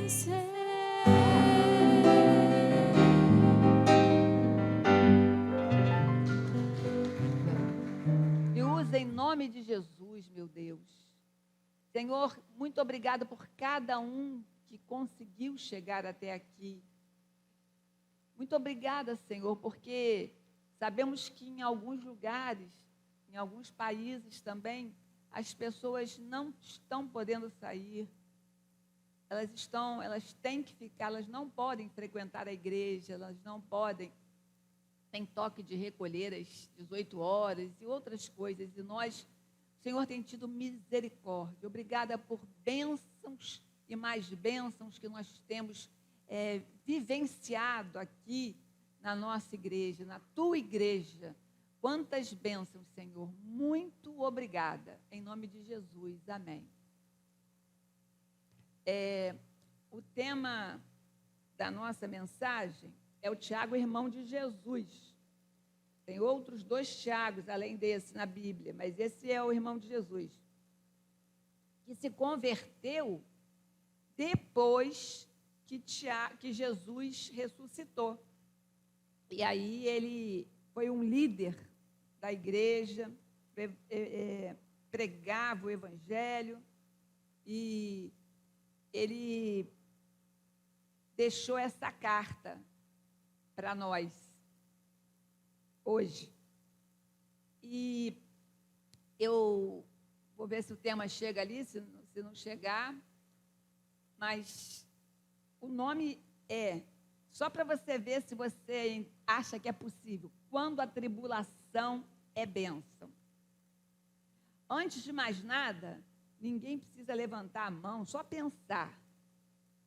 vencer. Me usa em nome de Jesus, meu Deus. Senhor, muito obrigada por cada um que conseguiu chegar até aqui. Muito obrigada, Senhor, porque sabemos que em alguns lugares, em alguns países também, as pessoas não estão podendo sair. Elas têm que ficar, elas não podem frequentar a igreja, elas não podem, tem toque de recolher às 18 horas e outras coisas. E nós, o Senhor tem tido misericórdia. Obrigada por bênçãos e mais bênçãos que nós temos vivenciado aqui na nossa igreja, na tua igreja. Quantas bênçãos, Senhor. Muito obrigada. Em nome de Jesus. Amém. O tema da nossa mensagem é o Tiago, irmão de Jesus. Tem outros 2 Tiagos, além desse, na Bíblia, mas esse é o irmão de Jesus, que se converteu depois que Jesus ressuscitou. E aí ele foi um líder da igreja, pregava o evangelho, e ele deixou essa carta para nós hoje. E eu vou ver se o tema chega ali, se não chegar, mas o nome só para você ver se você acha que é possível, quando a tribulação é bênção. Antes de mais nada, ninguém precisa levantar a mão, só pensar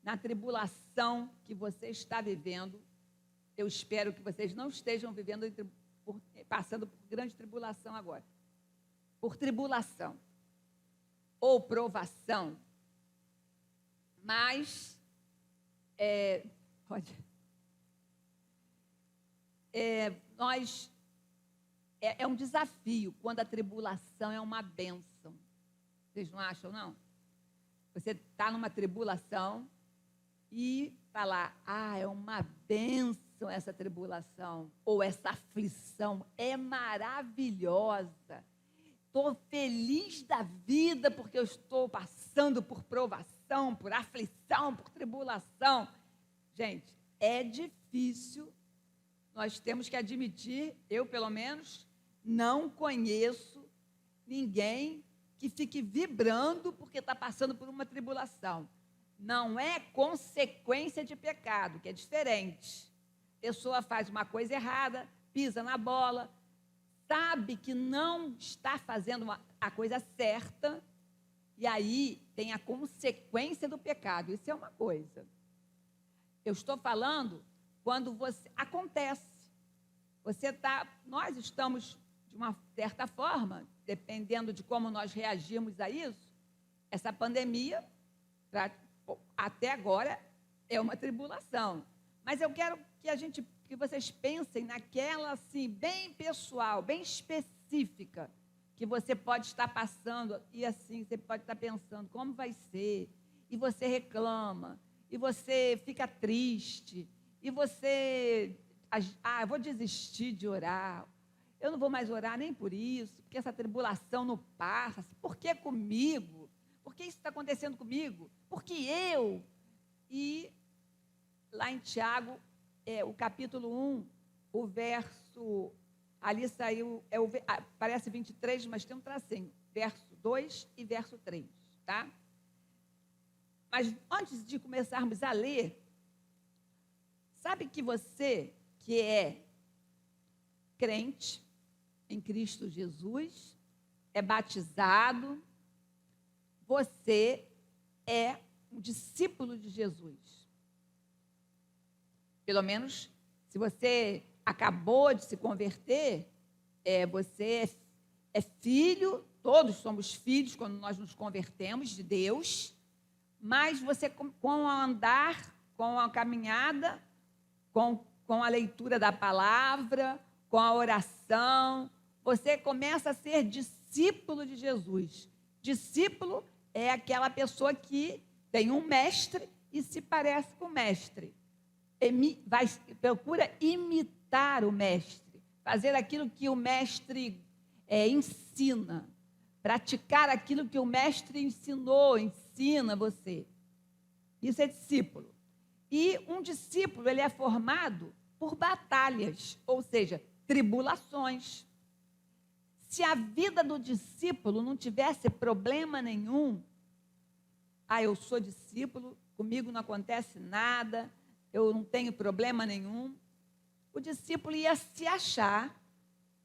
na tribulação que você está vivendo. Eu espero que vocês não estejam passando por grande tribulação agora. Por tribulação ou provação. Mas, é um desafio quando a tribulação é uma bênção. Vocês não acham, não? Você está numa tribulação e falar, é uma bênção essa tribulação, ou essa aflição, é maravilhosa. Estou feliz da vida porque eu estou passando por provação, por aflição, por tribulação. Gente, é difícil, nós temos que admitir, eu pelo menos, não conheço ninguém que fique vibrando porque está passando por uma tribulação. Não é consequência de pecado, que é diferente. A pessoa faz uma coisa errada, pisa na bola, sabe que não está fazendo a coisa certa, e aí tem a consequência do pecado. Isso é uma coisa. Eu estou falando quando acontece. Nós estamos, de uma certa forma, dependendo de como nós reagimos a isso, essa pandemia, até agora, é uma tribulação. Mas eu quero que vocês pensem naquela, assim, bem pessoal, bem específica, que você pode estar passando, e assim, você pode estar pensando, como vai ser? E você reclama, e você fica triste, e você, eu vou desistir de orar, eu não vou mais orar nem por isso, porque essa tribulação não passa. Por que comigo? Por que isso está acontecendo comigo? Por que eu? E lá em Tiago, o capítulo 1, o verso, ali saiu, parece 23, mas tem um tracinho, verso 2 e verso 3, tá? Mas antes de começarmos a ler, sabe que você, que é crente em Cristo Jesus, é batizado, você é um discípulo de Jesus. Pelo menos, se você acabou de se converter, você é filho, todos somos filhos quando nós nos convertemos de Deus, mas você, com o andar, com a caminhada, com a leitura da palavra, com a oração, você começa a ser discípulo de Jesus. Discípulo é aquela pessoa que tem um mestre e se parece com o mestre. Procura imitar o mestre, fazer aquilo que o mestre ensina, praticar aquilo que o mestre ensina você. Isso é discípulo. E um discípulo, ele é formado por batalhas, ou seja, tribulações. Se a vida do discípulo não tivesse problema nenhum, eu sou discípulo, comigo não acontece nada, eu não tenho problema nenhum, o discípulo ia se achar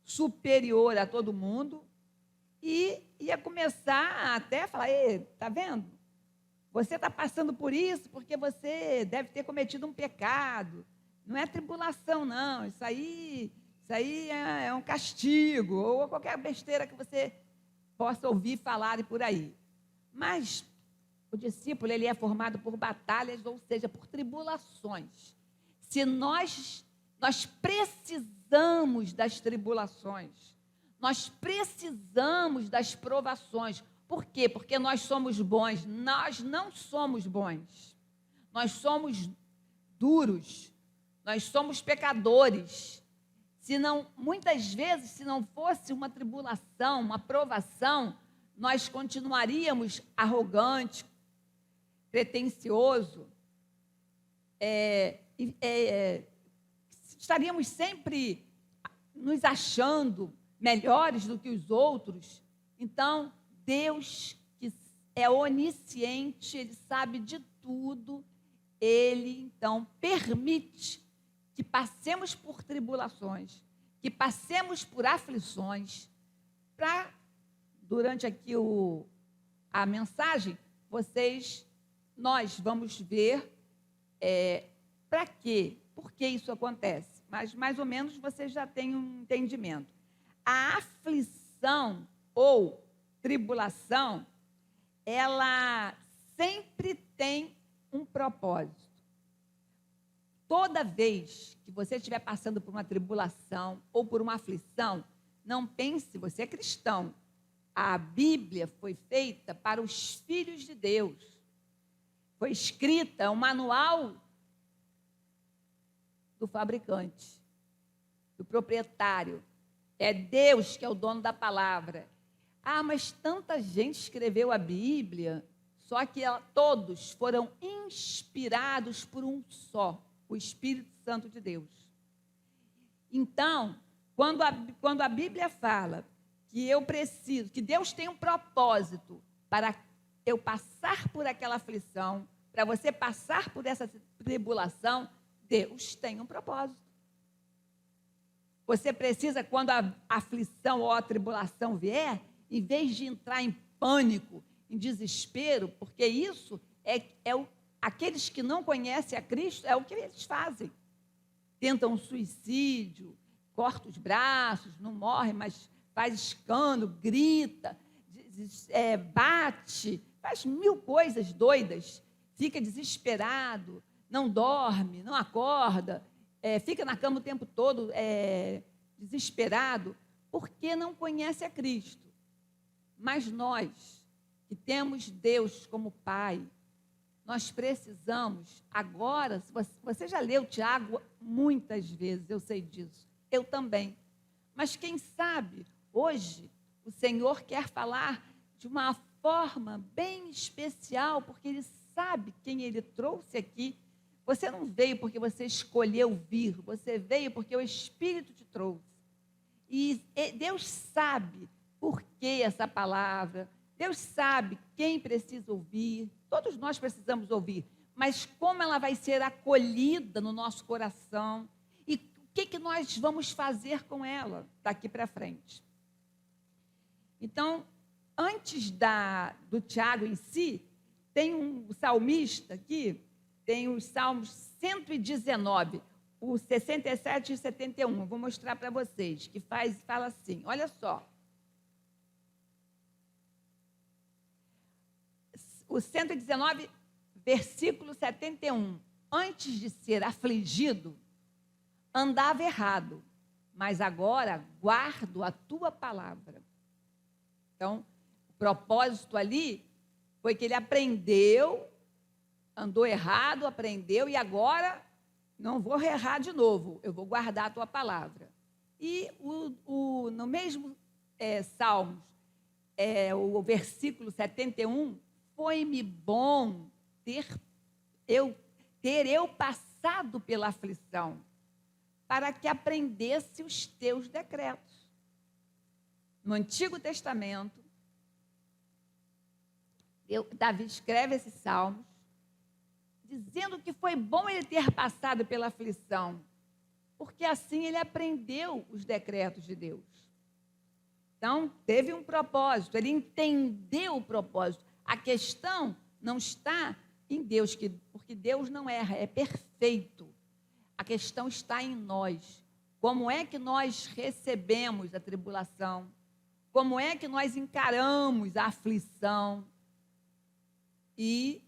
superior a todo mundo e ia começar até a falar, tá vendo? Você está passando por isso porque você deve ter cometido um pecado. Não é tribulação, não. Isso aí é um castigo, ou qualquer besteira que você possa ouvir falar por aí. Mas o discípulo, ele é formado por batalhas, ou seja, por tribulações. Se nós precisamos das tribulações, nós precisamos das provações. Por quê? Porque nós somos bons. Nós não somos bons. Nós somos duros. Nós somos pecadores. Muitas vezes, se não fosse uma tribulação, uma provação, nós continuaríamos arrogantes, pretensioso, estaríamos sempre nos achando melhores do que os outros. Então, Deus, que é onisciente, Ele sabe de tudo, Ele, então, permite que passemos por tribulações, que passemos por aflições, para, durante aqui a mensagem, nós vamos ver para quê, por que isso acontece. Mas, mais ou menos, vocês já têm um entendimento. A aflição ou tribulação, ela sempre tem um propósito. Toda vez que você estiver passando por uma tribulação ou por uma aflição, não pense, você é cristão. A Bíblia foi feita para os filhos de Deus. Foi escrita um manual do fabricante, do proprietário. É Deus que é o dono da palavra. Mas tanta gente escreveu a Bíblia, só que todos foram inspirados por um só, o Espírito Santo de Deus. Então, quando a Bíblia fala que Deus tem um propósito para eu passar por aquela aflição, para você passar por essa tribulação, Deus tem um propósito. Você precisa, quando a aflição ou a tribulação vier, em vez de entrar em pânico, em desespero, porque isso aqueles que não conhecem a Cristo, é o que eles fazem. Tentam um suicídio, cortam os braços, não morre, mas faz escândalo, grita, bate, faz mil coisas doidas, fica desesperado, não dorme, não acorda, fica na cama o tempo todo desesperado, porque não conhece a Cristo. Mas nós, que temos Deus como Pai, nós precisamos, agora, você já leu Tiago muitas vezes, eu sei disso, eu também. Mas quem sabe, hoje, o Senhor quer falar de uma forma bem especial, porque Ele sabe quem Ele trouxe aqui. Você não veio porque você escolheu vir, você veio porque o Espírito te trouxe. E Deus sabe por que essa palavra, Deus sabe quem precisa ouvir, todos nós precisamos ouvir, mas como ela vai ser acolhida no nosso coração e o que nós vamos fazer com ela daqui para frente. Então, antes do Tiago em si, tem um salmista aqui, tem os Salmos 119, o 67 e 71, eu vou mostrar para vocês, que fala assim, olha só. O 119, versículo 71. Antes de ser afligido, andava errado, mas agora guardo a tua palavra. Então, o propósito ali foi que ele aprendeu andou errado, aprendeu, e agora não vou errar de novo, eu vou guardar a tua palavra. E no mesmo Salmos, o versículo 71, foi-me bom ter eu passado pela aflição, para que aprendesse os teus decretos. No Antigo Testamento, Davi escreve esses salmos, dizendo que foi bom ele ter passado pela aflição, porque assim ele aprendeu os decretos de Deus. Então, teve um propósito, ele entendeu o propósito. A questão não está em Deus, porque Deus não erra, é perfeito. A questão está em nós. Como é que nós recebemos a tribulação? Como é que nós encaramos a aflição? E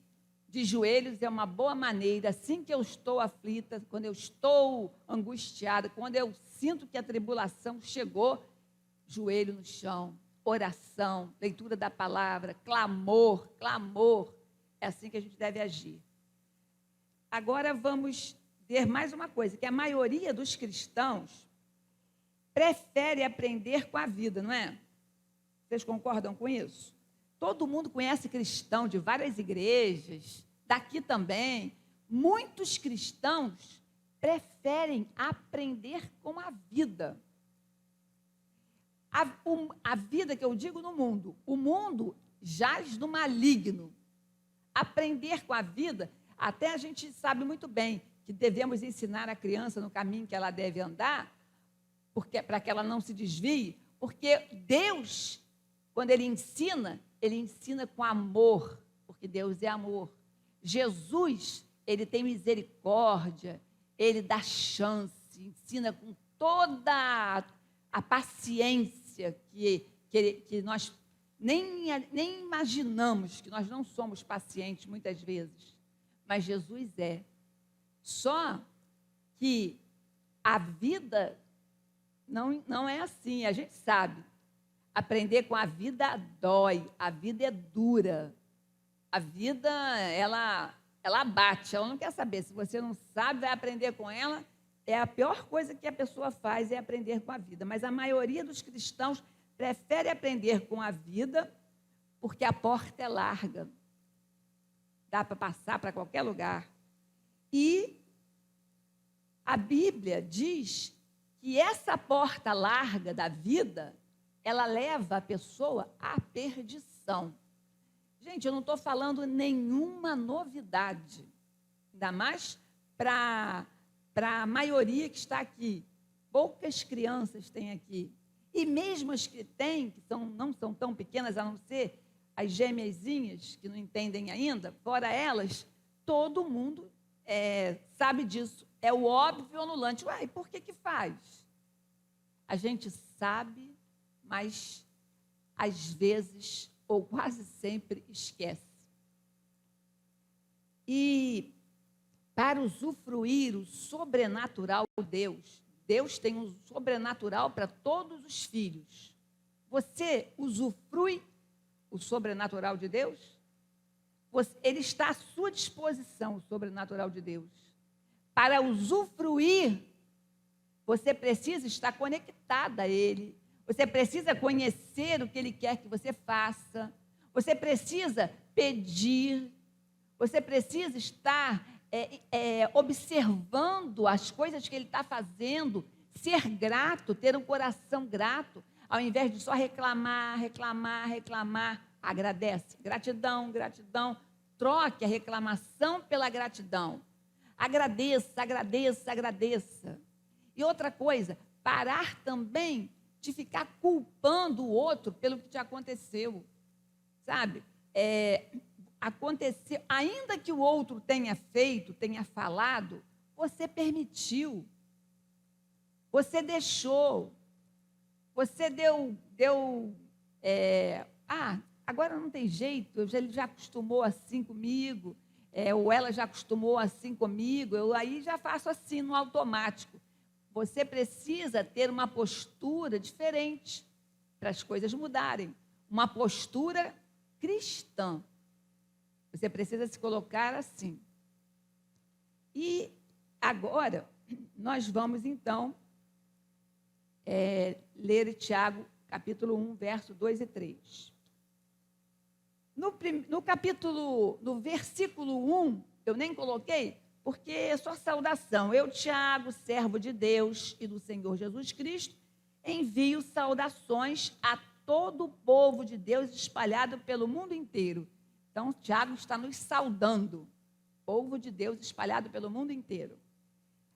de joelhos é uma boa maneira, assim que eu estou aflita, quando eu estou angustiada, quando eu sinto que a tribulação chegou, joelho no chão, oração, leitura da palavra, clamor. É assim que a gente deve agir. Agora vamos ver mais uma coisa, que a maioria dos cristãos prefere aprender com a vida, não é? Vocês concordam com isso? Todo mundo conhece cristão de várias igrejas, daqui também. Muitos cristãos preferem aprender com a vida. A vida que eu digo no mundo, o mundo jaz no maligno. Aprender com a vida, até a gente sabe muito bem que devemos ensinar a criança no caminho que ela deve andar, para que ela não se desvie, porque Deus, quando Ele ensina com amor, porque Deus é amor. Jesus, Ele tem misericórdia, Ele dá chance, ensina com toda a paciência que nós nem imaginamos, que nós não somos pacientes muitas vezes, mas Jesus é. Só que a vida não é assim, a gente sabe. Aprender com a vida dói, a vida é dura. A vida, ela bate, ela não quer saber. Se você não sabe, vai aprender com ela. É a pior coisa que a pessoa faz, é aprender com a vida. Mas a maioria dos cristãos prefere aprender com a vida, porque a porta é larga. Dá para passar para qualquer lugar. E a Bíblia diz que essa porta larga da vida, ela leva a pessoa à perdição. Gente, eu não estou falando nenhuma novidade, ainda mais para a maioria que está aqui. Poucas crianças têm aqui. E mesmo as que têm, que não são tão pequenas, a não ser as gêmeazinhas, que não entendem ainda, fora elas, todo mundo sabe disso. É o óbvio anulante. Ué, e por que faz? A gente sabe, mas às vezes, ou quase sempre, esquece. E para usufruir o sobrenatural de Deus tem um sobrenatural para todos os filhos. Você usufrui o sobrenatural de Deus? Ele está à sua disposição, o sobrenatural de Deus. Para usufruir, você precisa estar conectada a Ele. Você precisa conhecer o que Ele quer que você faça. Você precisa pedir. Você precisa estar observando as coisas que Ele está fazendo. Ser grato, ter um coração grato. Ao invés de só reclamar. Agradece. Gratidão. Troque a reclamação pela gratidão. Agradeça. E outra coisa, parar também de ficar culpando o outro pelo que te aconteceu. Sabe? Aconteceu, ainda que o outro tenha feito, tenha falado, você permitiu. Você deixou. Você agora não tem jeito, ele já acostumou assim comigo, ou ela já acostumou assim comigo, eu aí já faço assim no automático. Você precisa ter uma postura diferente para as coisas mudarem. Uma postura cristã. Você precisa se colocar assim. E agora, nós vamos, então, ler Tiago, capítulo 1, verso 2 e 3. No versículo 1, eu nem coloquei, porque é só saudação. Eu, Tiago, servo de Deus e do Senhor Jesus Cristo, envio saudações a todo o povo de Deus espalhado pelo mundo inteiro. Então, Tiago está nos saudando, povo de Deus espalhado pelo mundo inteiro.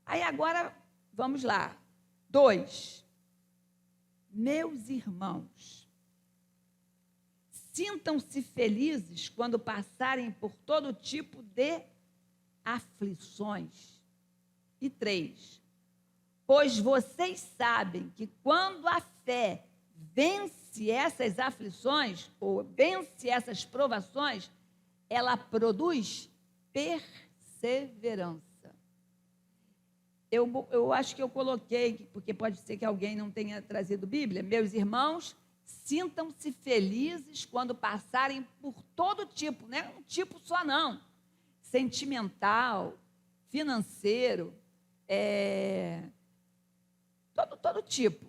Aí agora, vamos lá. 2. Meus irmãos, sintam-se felizes quando passarem por todo tipo de aflições. E 3. Pois vocês sabem que quando a fé vence essas aflições, ou vence essas provações, ela produz perseverança. Eu acho que eu coloquei, porque pode ser que alguém não tenha trazido Bíblia. Meus irmãos, sintam-se felizes quando passarem por todo tipo, não é um tipo só não, sentimental, financeiro, todo tipo,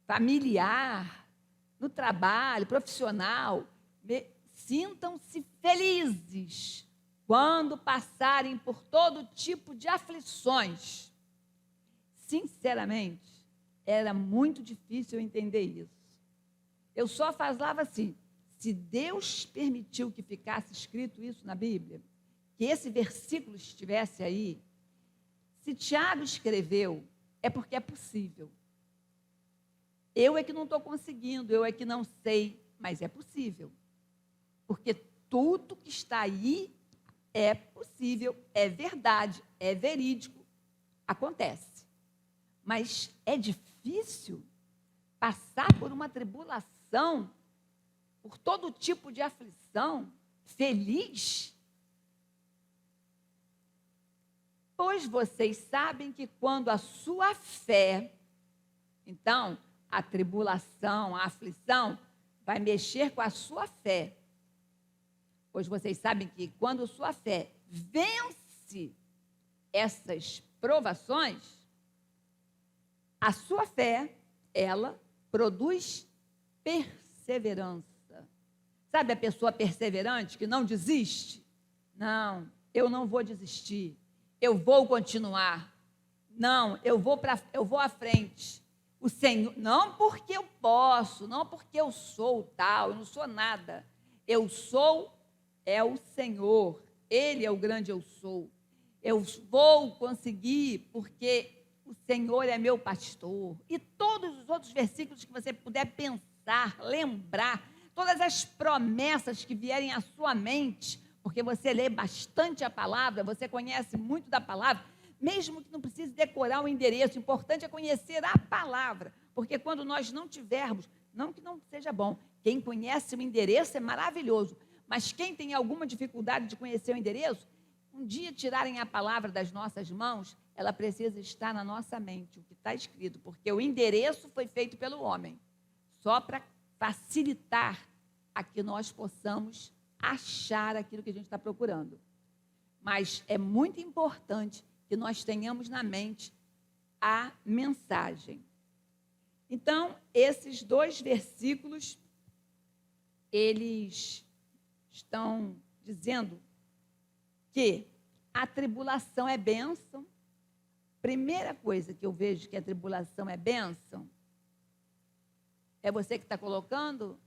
familiar, no trabalho, profissional. Sintam-se felizes quando passarem por todo tipo de aflições. Sinceramente, era muito difícil entender isso. Eu só falava assim, se Deus permitiu que ficasse escrito isso na Bíblia, que esse versículo estivesse aí, se Tiago escreveu, é porque é possível. Eu é que não estou conseguindo, eu é que não sei, mas é possível. Porque tudo que está aí é possível, é verdade, é verídico, acontece. Mas é difícil passar por uma tribulação, por todo tipo de aflição, feliz? Pois vocês sabem que quando a sua fé, então, a tribulação, a aflição, vai mexer com a sua fé. Pois vocês sabem que quando sua fé vence essas provações, a sua fé, ela produz perseverança. Sabe a pessoa perseverante que não desiste? Não, eu não vou desistir. Eu vou continuar. Não, eu vou à frente. O Senhor, não porque eu posso, não porque eu sou tal, eu não sou nada. Eu sou o Senhor. Ele é o grande eu sou. Eu vou conseguir porque o Senhor é meu pastor. E todos os outros versículos que você puder pensar, lembrar, todas as promessas que vierem à sua mente, porque você lê bastante a palavra, você conhece muito da palavra, mesmo que não precise decorar o endereço, o importante é conhecer a palavra, porque quando nós não tivermos, não que não seja bom, quem conhece o endereço é maravilhoso, mas quem tem alguma dificuldade de conhecer o endereço, um dia tirarem a palavra das nossas mãos, ela precisa estar na nossa mente, o que está escrito, porque o endereço foi feito pelo homem, só para facilitar a que nós possamos achar aquilo que a gente está procurando. Mas é muito importante que nós tenhamos na mente a mensagem. Então, esses 2 versículos, eles estão dizendo que a tribulação é bênção. Primeira coisa que eu vejo que a tribulação é bênção, é você que está colocando,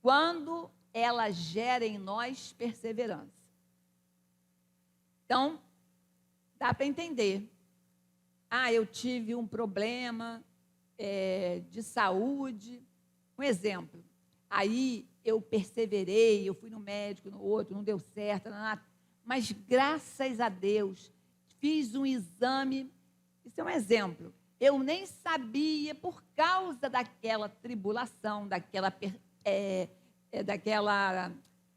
quando ela gera em nós perseverança. Então, dá para entender. Eu tive um problema de saúde, um exemplo. Aí eu perseverei, eu fui no médico, no outro, não deu certo, mas graças a Deus, fiz um exame, isso é um exemplo. Eu nem sabia, por causa daquela tribulação, daquela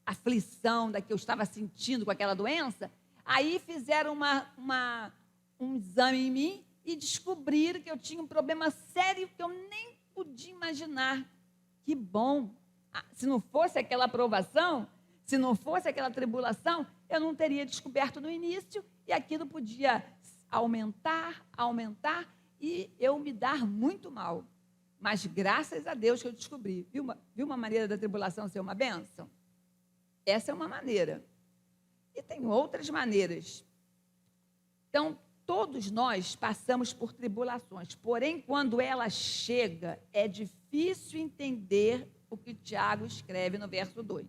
aflição, da que eu estava sentindo com aquela doença, aí fizeram um exame em mim e descobriram que eu tinha um problema sério que eu nem podia imaginar. Que bom! Se não fosse aquela aprovação, Se não fosse aquela tribulação, eu não teria descoberto no início e aquilo podia aumentar, e eu me dar muito mal. Mas graças a Deus que eu descobri. Viu uma maneira da tribulação ser uma bênção? Essa é uma maneira. E tem outras maneiras. Então, todos nós passamos por tribulações. Porém, quando ela chega, é difícil entender o que Tiago escreve no verso 2.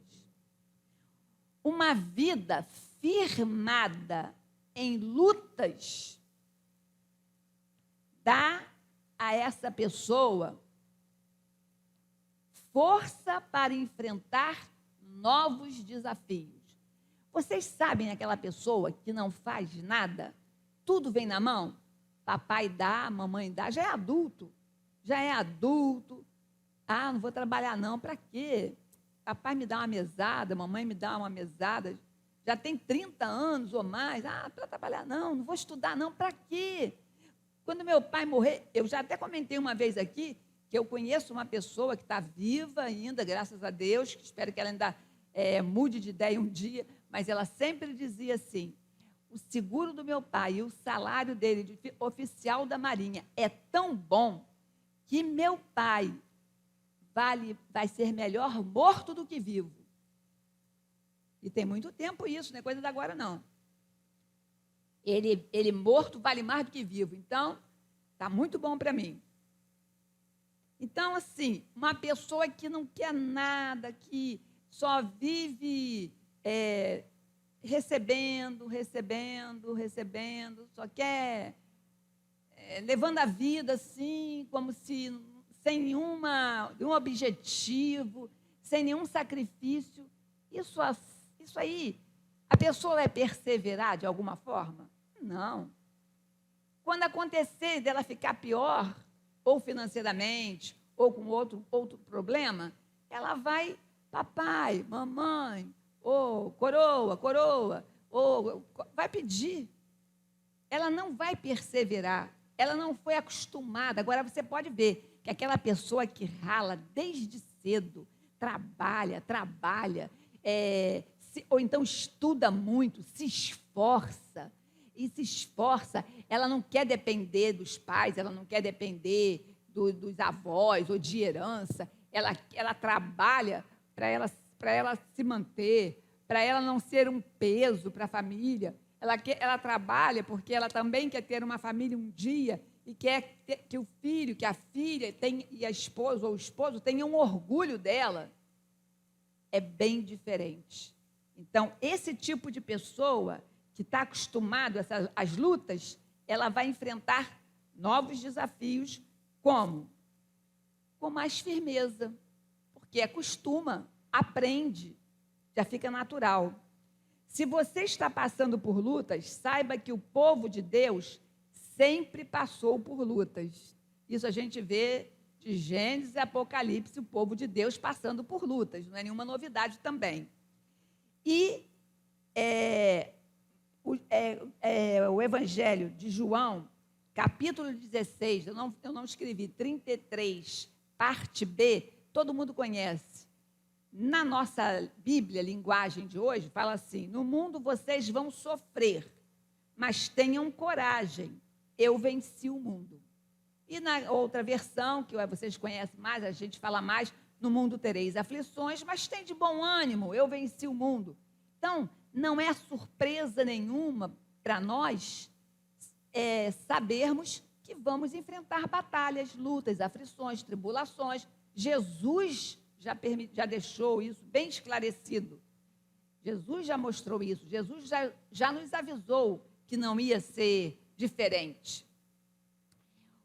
Uma vida firmada em lutas dá a essa pessoa força para enfrentar novos desafios. Vocês sabem aquela pessoa que não faz nada? Tudo vem na mão? Papai dá, mamãe dá, já é adulto. Ah, não vou trabalhar não, para quê? Papai me dá uma mesada, mamãe me dá uma mesada, já tem 30 anos ou mais, para trabalhar não vou estudar não, para quê? Quando meu pai morrer, eu já até comentei uma vez aqui, que eu conheço uma pessoa que está viva ainda, graças a Deus, que espero que ela ainda mude de ideia um dia, mas ela sempre dizia assim, o seguro do meu pai e o salário dele de oficial da Marinha é tão bom que meu pai vai ser melhor morto do que vivo. E tem muito tempo isso, não é coisa de agora não. Ele morto vale mais do que vivo. Então, está muito bom para mim. Então, assim, uma pessoa que não quer nada, que só vive recebendo, só quer levando a vida assim, como se sem nenhum objetivo, sem nenhum sacrifício. Isso aí, a pessoa vai perseverar de alguma forma? Não. Quando acontecer dela ficar pior, ou financeiramente, ou com outro problema, ela vai, papai, mamãe, coroa, vai pedir. Ela não vai perseverar, ela não foi acostumada. Agora você pode ver que aquela pessoa que rala desde cedo, trabalha, ou então estuda muito, se esforça, ela não quer depender dos pais, ela não quer depender dos avós ou de herança, ela trabalha para ela se manter, para ela não ser um peso para a família, ela trabalha porque ela também quer ter uma família um dia e quer que o filho, que a filha e a esposa ou o esposo tenham um orgulho dela. É bem diferente. Então, esse tipo de pessoa que está acostumado às lutas, ela vai enfrentar novos desafios, como? Com mais firmeza, porque acostuma, aprende, já fica natural. Se você está passando por lutas, saiba que o povo de Deus sempre passou por lutas. Isso a gente vê de Gênesis e Apocalipse, o povo de Deus passando por lutas, não é nenhuma novidade também. E o Evangelho de João, capítulo 16, eu não escrevi, 33, parte B, todo mundo conhece. Na nossa Bíblia, linguagem de hoje, fala assim, no mundo vocês vão sofrer, mas tenham coragem, eu venci o mundo. E na outra versão, que vocês conhecem mais, a gente fala mais, no mundo tereis aflições, mas tem de bom ânimo, eu venci o mundo. Então, não é surpresa nenhuma para nós sabermos que vamos enfrentar batalhas, lutas, aflições, tribulações. Jesus já deixou isso bem esclarecido. Jesus já mostrou isso. Jesus já nos avisou que não ia ser diferente.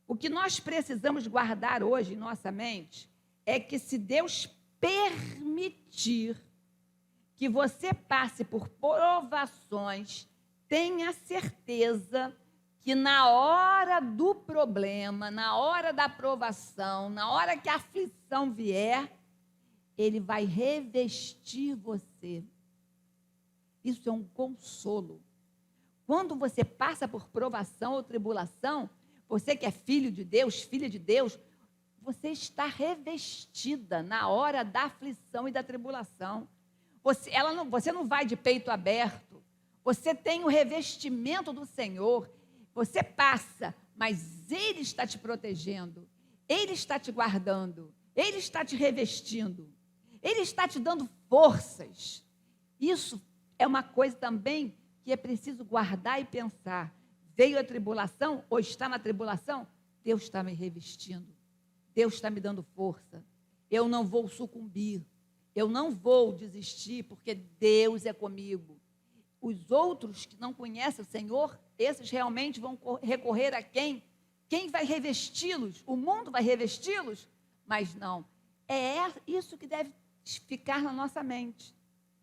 O que nós precisamos guardar hoje em nossa mente é que, se Deus permitir que você passe por provações, tenha certeza que na hora do problema, na hora da provação, na hora que a aflição vier, Ele vai revestir você. Isso é um consolo. Quando você passa por provação ou tribulação, você que é filho de Deus, filha de Deus, você está revestida na hora da aflição e da tribulação. Você não vai de peito aberto. Você tem o revestimento do Senhor. Você passa, mas Ele está te protegendo. Ele está te guardando. Ele está te revestindo. Ele está te dando forças. Isso é uma coisa também que é preciso guardar e pensar. Veio a tribulação, ou está na tribulação, Deus está me revestindo. Deus está me dando força. Eu não vou sucumbir. Eu não vou desistir, porque Deus é comigo. Os outros que não conhecem o Senhor, esses realmente vão recorrer a quem? Quem vai revesti-los? O mundo vai revesti-los? Mas não. É isso que deve ficar na nossa mente.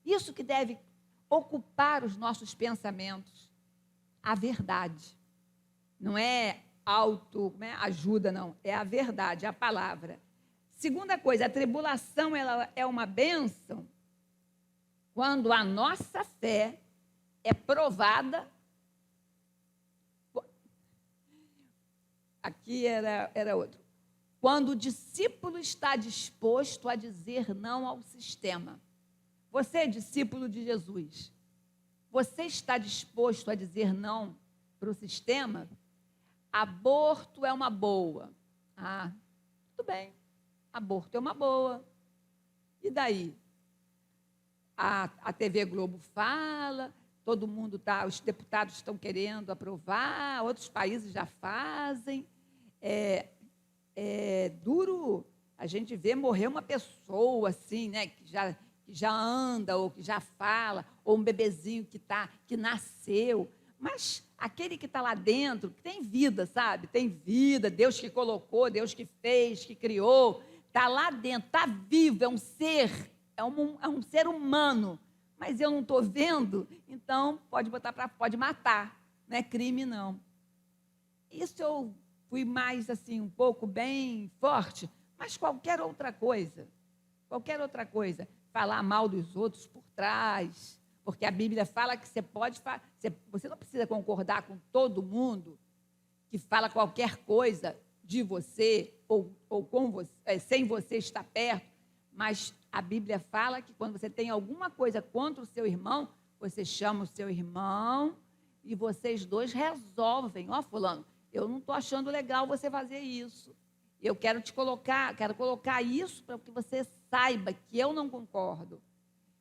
Isso que deve ocupar os nossos pensamentos. A verdade. Não é ajuda, não. É a verdade, a palavra. Segunda coisa, a tribulação ela é uma bênção quando a nossa fé é provada. Aqui era outro. Quando o discípulo está disposto a dizer não ao sistema. Você é discípulo de Jesus. Você está disposto a dizer não para o sistema? Aborto é uma boa. Ah, tudo bem. Aborto é uma boa. E daí? A TV Globo fala, todo mundo está, os deputados estão querendo aprovar, outros países já fazem. É duro a gente ver morrer uma pessoa assim, né, que já anda, ou que já fala, ou um bebezinho que nasceu. Mas aquele que está lá dentro, que tem vida, sabe? Tem vida, Deus que colocou, Deus que fez, que criou, está lá dentro, está vivo, é um ser, é um ser humano. Mas eu não estou vendo, então pode matar, não é crime, não. Isso eu fui mais, assim, um pouco bem forte, mas qualquer outra coisa, falar mal dos outros por trás, porque a Bíblia fala que você não precisa concordar com todo mundo que fala qualquer coisa de você ou com você, sem você estar perto, mas a Bíblia fala que quando você tem alguma coisa contra o seu irmão, você chama o seu irmão e vocês dois resolvem. Ó, fulano, eu não estou achando legal você fazer isso. Eu quero colocar isso para que você saiba que eu não concordo.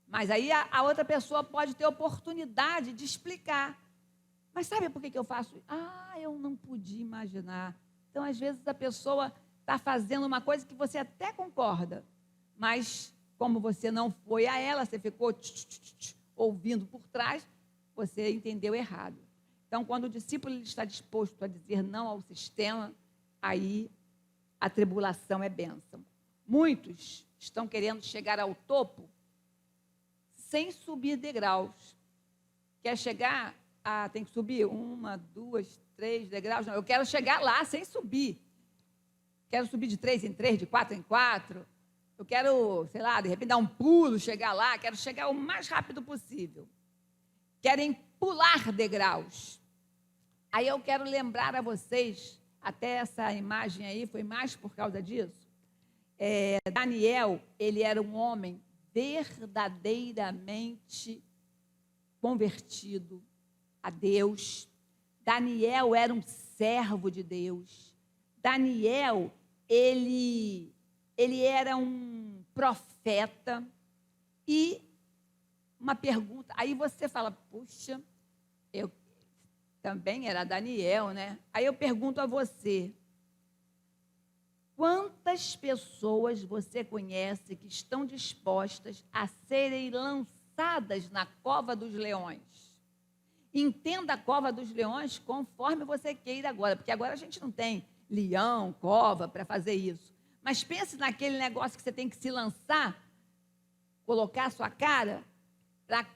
Mas aí a outra pessoa pode ter oportunidade de explicar. Mas sabe por que eu faço? Eu não podia imaginar. Então, às vezes, a pessoa está fazendo uma coisa que você até concorda, mas como você não foi a ela, você ficou ouvindo por trás, você entendeu errado. Então, quando o discípulo está disposto a dizer não ao sistema, aí a tribulação é bênção. Muitos estão querendo chegar ao topo sem subir degraus. Quer chegar? Tem que subir 1, 2, 3 degraus. Não, eu quero chegar lá sem subir. Quero subir de 3 em 3, de 4 em 4. Eu quero, sei lá, de repente dar um pulo, chegar lá. Quero chegar o mais rápido possível. Querem pular degraus. Aí eu quero lembrar a vocês, até essa imagem aí foi mais por causa disso. Daniel, ele era um homem verdadeiramente convertido a Deus. Daniel era um servo de Deus. Daniel, ele era um profeta. E uma pergunta, aí você fala, puxa, eu também era Daniel, né? Aí eu pergunto a você, quantas pessoas você conhece que estão dispostas a serem lançadas na cova dos leões? Entenda a cova dos leões conforme você queira agora, porque agora a gente não tem leão, cova para fazer isso. Mas pense naquele negócio que você tem que se lançar, colocar a sua cara,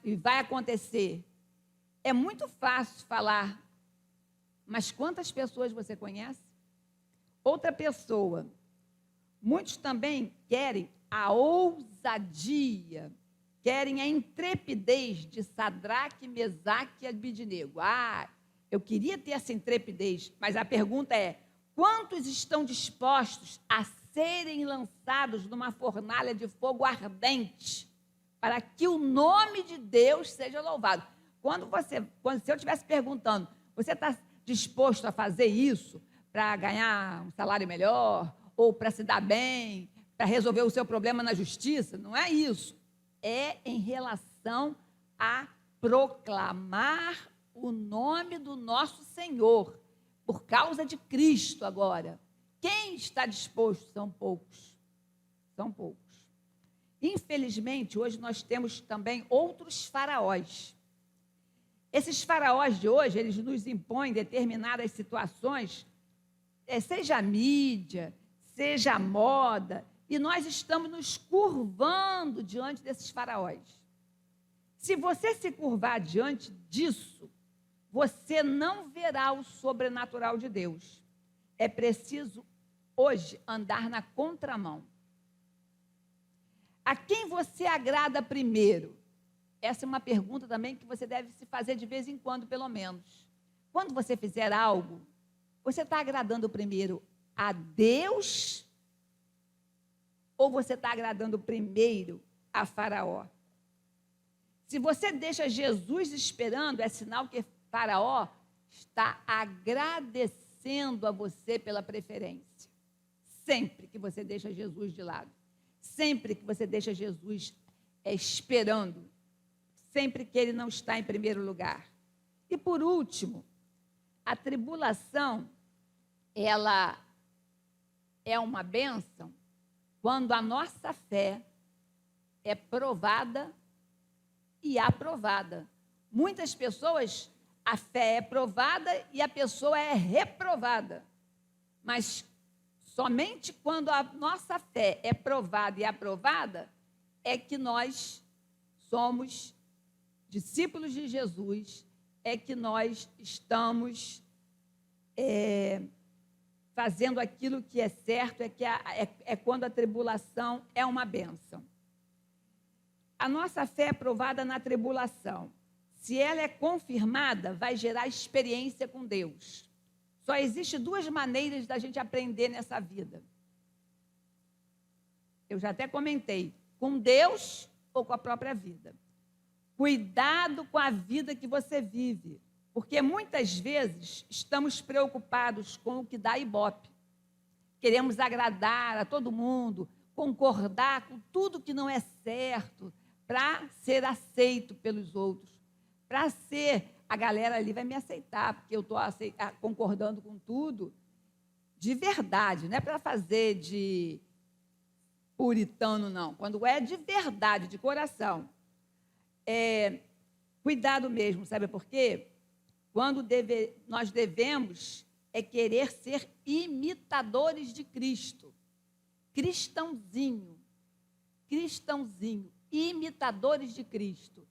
e vai acontecer. É muito fácil falar, mas quantas pessoas você conhece? Outra pessoa. Muitos também querem a ousadia, querem a intrepidez de Sadraque, Mesaque e Abidnego. Eu queria ter essa intrepidez, mas a pergunta é, quantos estão dispostos a serem lançados numa fornalha de fogo ardente para que o nome de Deus seja louvado. Se eu estivesse perguntando, você está disposto a fazer isso para ganhar um salário melhor, ou para se dar bem, para resolver o seu problema na justiça? Não é isso. É em relação a proclamar o nome do nosso Senhor, por causa de Cristo agora. Quem está disposto? São poucos. São poucos. Infelizmente, hoje nós temos também outros faraós. Esses faraós de hoje, eles nos impõem determinadas situações, seja a mídia, seja a moda, e nós estamos nos curvando diante desses faraós. Se você se curvar diante disso, você não verá o sobrenatural de Deus. É preciso, hoje, andar na contramão. A quem você agrada primeiro? Essa é uma pergunta também que você deve se fazer de vez em quando, pelo menos. Quando você fizer algo, você está agradando primeiro a Deus ou você está agradando primeiro a Faraó? Se você deixa Jesus esperando, é sinal que Faraó está agradecendo a você pela preferência. Sempre que você deixa Jesus de lado. Sempre que você deixa Jesus esperando. Sempre que ele não está em primeiro lugar. E por último, a tribulação, ela é uma bênção quando a nossa fé é provada e aprovada. Muitas pessoas, a fé é provada e a pessoa é reprovada. Mas somente quando a nossa fé é provada e aprovada é que nós somos discípulos de Jesus, é que nós estamos fazendo aquilo que é certo, é quando a tribulação é uma bênção. A nossa fé é provada na tribulação. Se ela é confirmada, vai gerar experiência com Deus. Só existem duas maneiras da gente aprender nessa vida. Eu já até comentei, com Deus ou com a própria vida. Cuidado com a vida que você vive, porque muitas vezes estamos preocupados com o que dá ibope. Queremos agradar a todo mundo, concordar com tudo que não é certo, para ser aceito pelos outros, para ser, a galera ali vai me aceitar, porque eu estou concordando com tudo, de verdade, não é para fazer de puritano, não. Quando é de verdade, de coração. Cuidado mesmo, sabe por quê? Quando nós devemos querer ser imitadores de Cristo. Cristãozinho, imitadores de Cristo.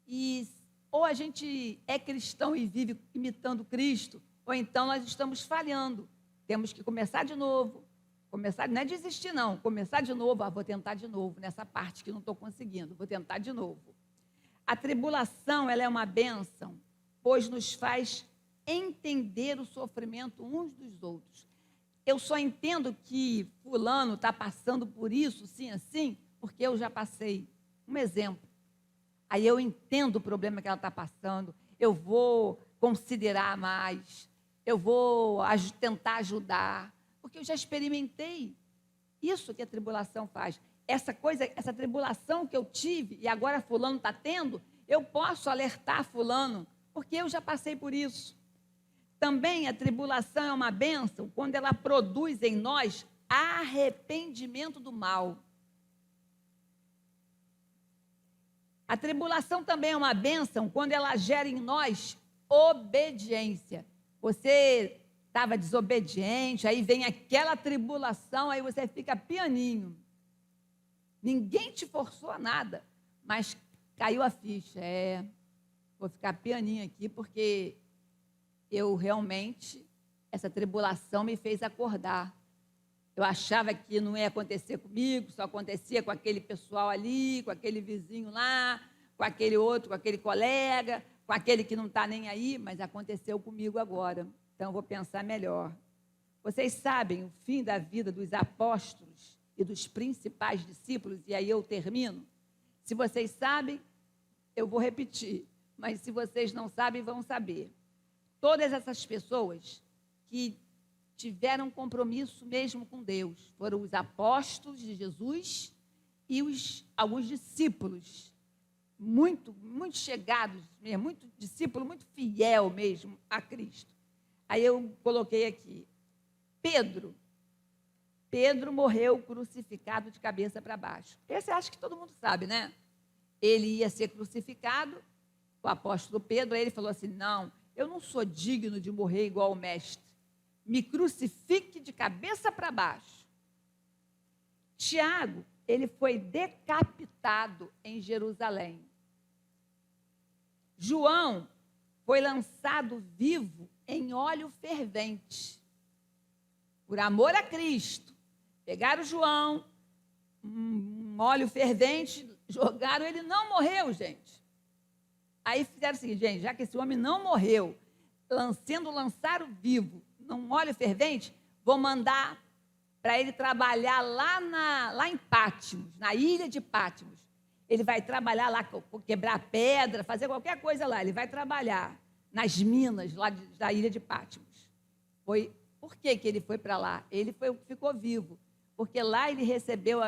E ou a gente é cristão e vive imitando Cristo, ou então nós estamos falhando. Temos que começar de novo. Não é desistir, não. Começar de novo. Vou tentar de novo nessa parte que não estou conseguindo. Vou tentar de novo. A tribulação, ela é uma bênção, pois nos faz entender o sofrimento uns dos outros. Eu só entendo que fulano está passando por isso, sim, assim, porque eu já passei. Um exemplo. Aí eu entendo o problema que ela está passando, eu vou considerar mais, eu vou tentar ajudar, porque eu já experimentei. Isso que a tribulação faz. Essa tribulação que eu tive e agora fulano está tendo, eu posso alertar fulano, porque eu já passei por isso. Também a tribulação é uma bênção quando ela produz em nós arrependimento do mal. A tribulação também é uma bênção quando ela gera em nós obediência. Você estava desobediente, aí vem aquela tribulação, aí você fica pianinho. Ninguém te forçou a nada, mas caiu a ficha. Vou ficar pianinho aqui porque eu realmente, essa tribulação me fez acordar. Eu achava que não ia acontecer comigo, só acontecia com aquele pessoal ali, com aquele vizinho lá, com aquele outro, com aquele colega, com aquele que não está nem aí, mas aconteceu comigo agora. Então, eu vou pensar melhor. Vocês sabem o fim da vida dos apóstolos e dos principais discípulos, e aí eu termino. Se vocês sabem, eu vou repetir, mas se vocês não sabem, vão saber. Todas essas pessoas que tiveram compromisso mesmo com Deus foram os apóstolos de Jesus e alguns discípulos, muito chegados mesmo, muito discípulo, muito fiel mesmo a Cristo. Aí eu coloquei aqui, Pedro morreu crucificado de cabeça para baixo. Esse acho que todo mundo sabe, né? Ele ia ser crucificado, o apóstolo Pedro, aí ele falou assim, não, eu não sou digno de morrer igual o mestre, me crucifique de cabeça para baixo. Tiago, ele foi decapitado em Jerusalém. João foi lançado vivo em óleo fervente. Por amor a Cristo, pegaram João, um óleo fervente, jogaram, ele não morreu, gente. Aí fizeram o seguinte, gente, já que esse homem não morreu, sendo lançado vivo num óleo fervente, vou mandar para ele trabalhar lá em Pátimos, na ilha de Pátimos. Ele vai trabalhar lá, quebrar pedra, fazer qualquer coisa lá. Ele vai trabalhar nas minas lá da ilha de Pátimos. Por que ele foi para lá? Ele ficou vivo, porque lá ele recebeu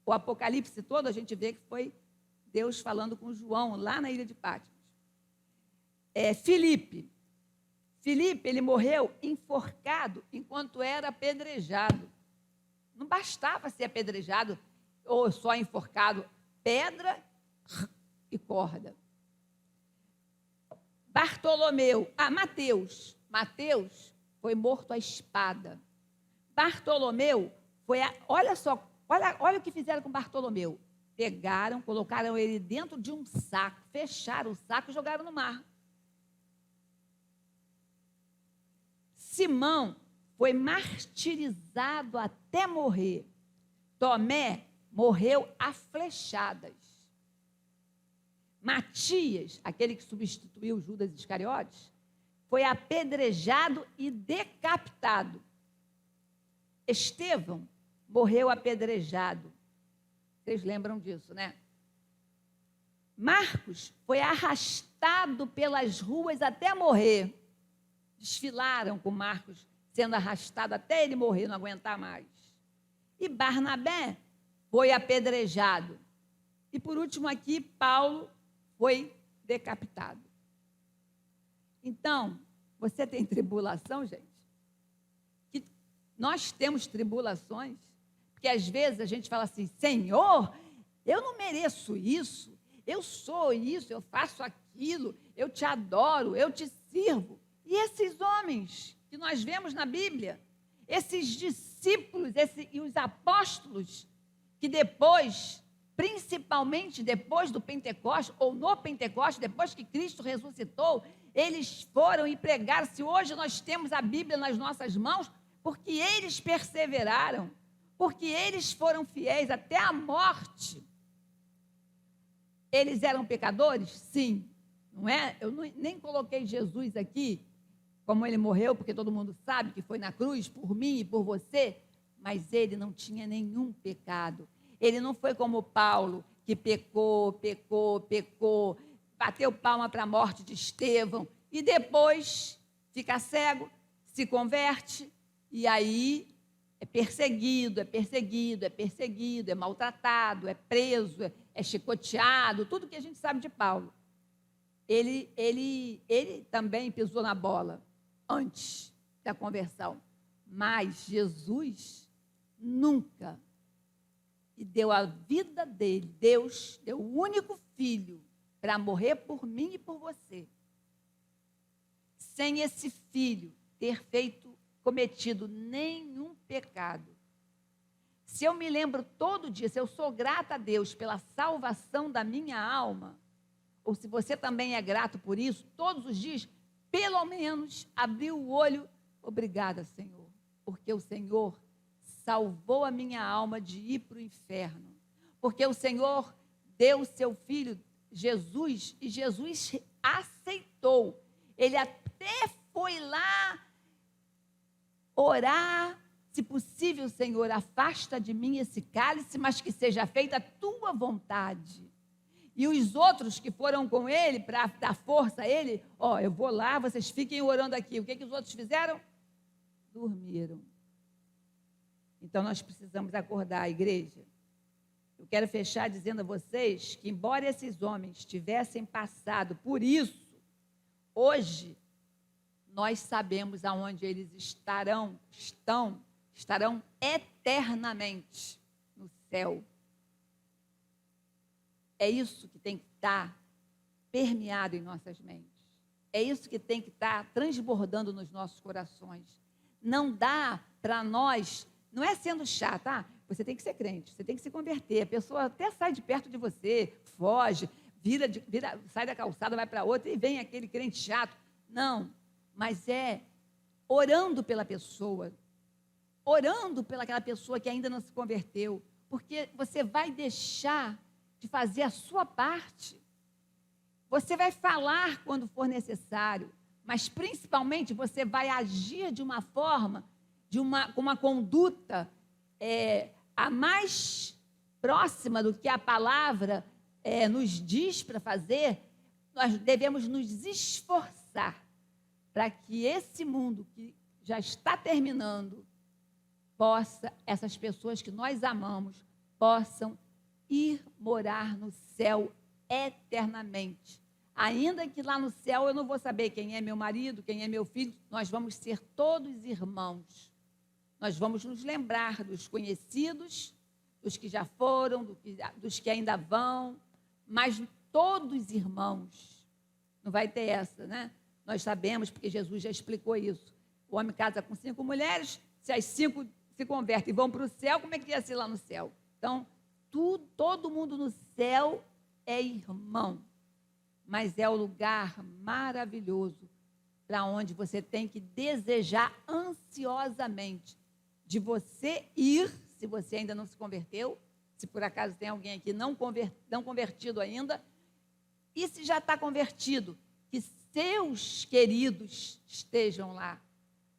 o Apocalipse todo, a gente vê que foi Deus falando com João, lá na ilha de Pátimos. Filipe, ele morreu enforcado enquanto era apedrejado. Não bastava ser apedrejado ou só enforcado, pedra e corda. Bartolomeu, Mateus foi morto à espada. Bartolomeu olha o que fizeram com Bartolomeu. Pegaram, colocaram ele dentro de um saco, fecharam o saco e jogaram no mar. Simão foi martirizado até morrer. Tomé morreu a flechadas. Matias, aquele que substituiu Judas Iscariotes, foi apedrejado e decapitado. Estevão morreu apedrejado. Vocês lembram disso, né? Marcos foi arrastado pelas ruas até morrer. Desfilaram com Marcos sendo arrastado até ele morrer, não aguentar mais. E Barnabé foi apedrejado. E, por último, aqui, Paulo foi decapitado. Então, você tem tribulação, gente? Que nós temos tribulações, porque às vezes a gente fala assim, Senhor, eu não mereço isso, eu sou isso, eu faço aquilo, eu te adoro, eu te sirvo. E esses homens que nós vemos na Bíblia, esses discípulos e os apóstolos, que depois, principalmente depois do Pentecostes, ou no Pentecostes, depois que Cristo ressuscitou, eles foram e pregaram. Se hoje nós temos a Bíblia nas nossas mãos, porque eles perseveraram, porque eles foram fiéis até a morte. Eles eram pecadores? Sim. Não é? Eu nem coloquei Jesus aqui, como ele morreu, porque todo mundo sabe que foi na cruz por mim e por você, mas ele não tinha nenhum pecado. Ele não foi como Paulo, que pecou, bateu palma para a morte de Estevão, e depois fica cego, se converte, e aí é perseguido, é maltratado, é preso, é chicoteado, tudo que a gente sabe de Paulo. Ele também pisou na bola antes da conversão, mas Jesus nunca, e deu a vida dele, Deus deu o único filho para morrer por mim e por você, sem esse filho ter cometido nenhum pecado. Se eu me lembro todo dia, se eu sou grata a Deus pela salvação da minha alma, ou se você também é grato por isso, todos os dias, pelo menos abrir o olho, obrigada, Senhor, porque o Senhor salvou a minha alma de ir para o inferno, porque o Senhor deu o seu filho, Jesus, e Jesus aceitou. Ele até foi lá orar, se possível, Senhor, afasta de mim esse cálice, mas que seja feita a tua vontade. E os outros que foram com ele, para dar força a ele, eu vou lá, vocês fiquem orando aqui. O que os outros fizeram? Dormiram. Então, nós precisamos acordar a igreja. Eu quero fechar dizendo a vocês que, embora esses homens tivessem passado por isso, hoje, nós sabemos aonde eles estarão eternamente no céu. É isso que tem que estar permeado em nossas mentes. É isso que tem que estar transbordando nos nossos corações. Não dá para nós, não é sendo chata, você tem que ser crente, você tem que se converter. A pessoa até sai de perto de você, foge, sai da calçada, vai para outra e vem aquele crente chato. Não, mas é orando pela pessoa, orando pelaquela pessoa que ainda não se converteu, porque você vai deixar de fazer a sua parte. Você vai falar quando for necessário, mas principalmente você vai agir de uma forma, com uma conduta a mais próxima do que a palavra nos diz para fazer. Nós devemos nos esforçar para que esse mundo que já está terminando, essas pessoas que nós amamos, possam ir morar no céu eternamente. Ainda que lá no céu eu não vou saber quem é meu marido, quem é meu filho, nós vamos ser todos irmãos. Nós vamos nos lembrar dos conhecidos, dos que já foram, dos que ainda vão, mas todos irmãos. Não vai ter essa, né? Nós sabemos, porque Jesus já explicou isso. O homem casa com 5 mulheres, se as 5 se convertem e vão para o céu, como é que ia ser lá no céu? Então, todo mundo no céu é irmão, mas é o lugar maravilhoso para onde você tem que desejar ansiosamente de você ir, se você ainda não se converteu, se por acaso tem alguém aqui não convertido ainda, e se já está convertido, que seus queridos estejam lá,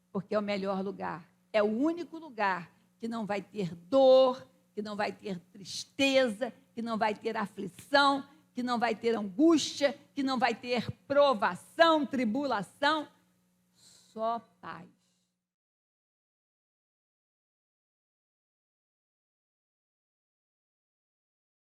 porque é o melhor lugar, é o único lugar que não vai ter dor, que não vai ter tristeza, que não vai ter aflição, que não vai ter angústia, que não vai ter provação, tribulação, só paz.